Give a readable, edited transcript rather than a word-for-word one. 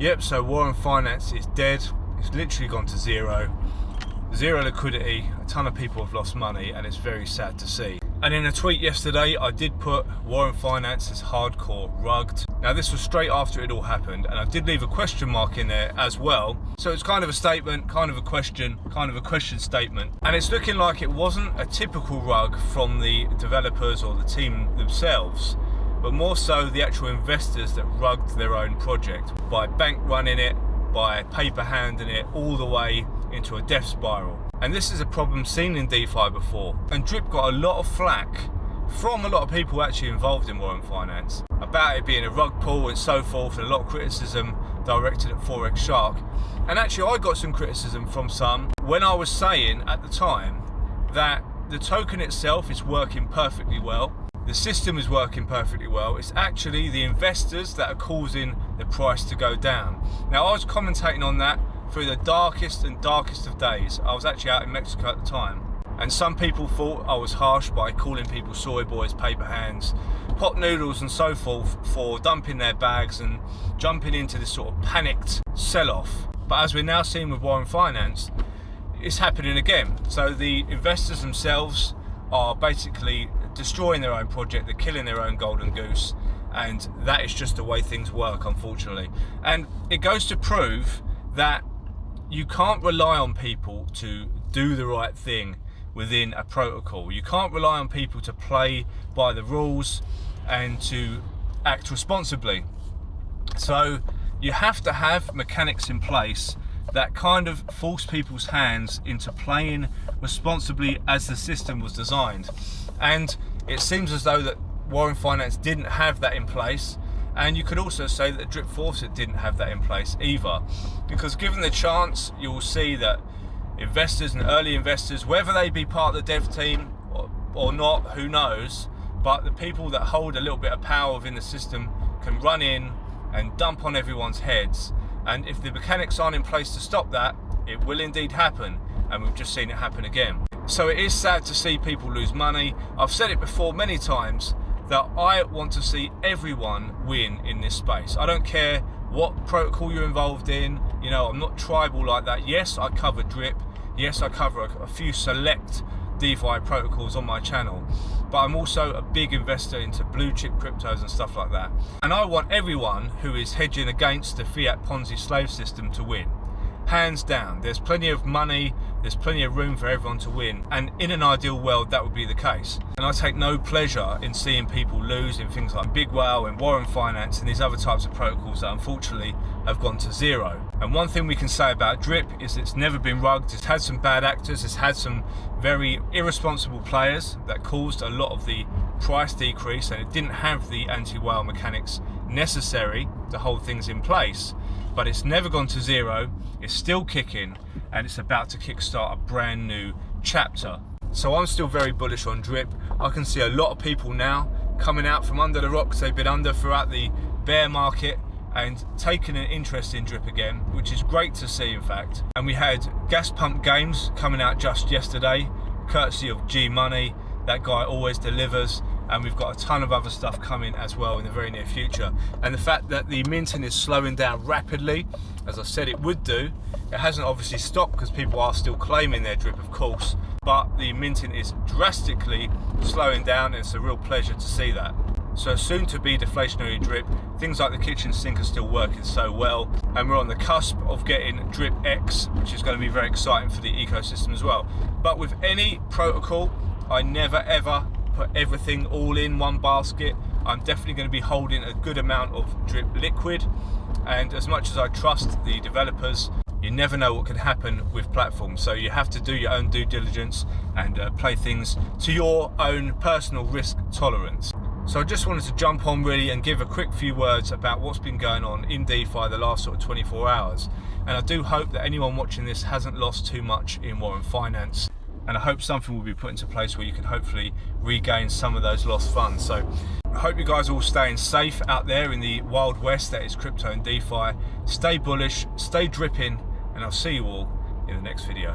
Yep, so Warren Finance is dead. It's literally gone to zero liquidity. A ton of people have lost money, and it's very sad to see. And in a tweet yesterday, I did put Warren Finance as hardcore rugged. Now this was straight after it all happened, and I did leave a question mark in there as well. So it's kind of a statement, kind of a question statement. And it's looking like it wasn't a typical rug from the developers or the team themselves, but more so the actual investors that rugged their own project by bank running it, by paper handing it all the way into a death spiral. And this is a problem seen in DeFi before. And DRIP got a lot of flack from a lot of people actually involved in Warren Finance about it being a rug pull and so forth, and a lot of criticism directed at Forex Shark. And actually I got some criticism from some when I was saying at the time that the token itself is working perfectly well. The system is working perfectly well. It's actually the investors that are causing the price to go down. Now I was commentating on that through the darkest and darkest of days. I was actually out in Mexico at the time, and some people thought I was harsh by calling people soy boys, paper hands, pot noodles and so forth for dumping their bags and jumping into this sort of panicked sell-off. But as we're now seeing with Warren Finance, it's happening again. So the investors themselves are basically destroying their own project, they're killing their own golden goose, and that is just the way things work, unfortunately. And it goes to prove that you can't rely on people to do the right thing within a protocol. You can't rely on people to play by the rules and to act responsibly. So you have to have mechanics in place that kind of force people's hands into playing responsibly as the system was designed. And it seems as though that Warren Finance didn't have that in place. And you could also say that the DRIP Faucet didn't have that in place either. Because given the chance, you will see that investors and early investors, whether they be part of the dev team or not, who knows, but the people that hold a little bit of power within the system can run in and dump on everyone's heads. And if the mechanics aren't in place to stop that, it will indeed happen. And we've just seen it happen again. So it is sad to see people lose money. I've said it before many times, that I want to see everyone win in this space. I don't care what protocol you're involved in. You know, I'm not tribal like that. Yes, I cover DRIP. Yes, I cover a few select DeFi protocols on my channel, but I'm also a big investor into blue chip cryptos and stuff like that. And I want everyone who is hedging against the fiat Ponzi slave system to win. Hands down. There's plenty of money, there's plenty of room for everyone to win, and in an ideal world that would be the case. And I take no pleasure in seeing people lose in things like Big Whale and Warren Finance and these other types of protocols that unfortunately have gone to zero. And one thing we can say about DRIP is it's never been rugged. It's had some bad actors, it's had some very irresponsible players that caused a lot of the price decrease, and it didn't have the anti-whale mechanics necessary to hold things in place. But it's never gone to zero, it's still kicking, and it's about to kickstart a brand new chapter. So I'm still very bullish on DRIP. I can see a lot of people now coming out from under the rocks they've been under throughout the bear market and taking an interest in DRIP again, which is great to see in fact. And we had gas pump games coming out just yesterday, courtesy of G Money. That guy always delivers. And we've got a ton of other stuff coming as well in the very near future. And the fact that the minting is slowing down rapidly, as I said it would do, it hasn't obviously stopped because people are still claiming their DRIP, of course, but the minting is drastically slowing down, and it's a real pleasure to see that. So soon to be deflationary DRIP, things like the kitchen sink are still working so well, and we're on the cusp of getting DRIP X, which is going to be very exciting for the ecosystem as well. But with any protocol, I never ever put everything all in one basket. I'm definitely going to be holding a good amount of DRIP liquid, and as much as I trust the developers, you never know what can happen with platforms, so you have to do your own due diligence and play things to your own personal risk tolerance. So I just wanted to jump on really and give a quick few words about what's been going on in DeFi the last sort of 24 hours. And I do hope that anyone watching this hasn't lost too much in Warren Finance. And I hope something will be put into place where you can hopefully regain some of those lost funds. So I hope you guys are all staying safe out there in the wild west that is crypto and DeFi. Stay bullish, stay dripping, and I'll see you all in the next video.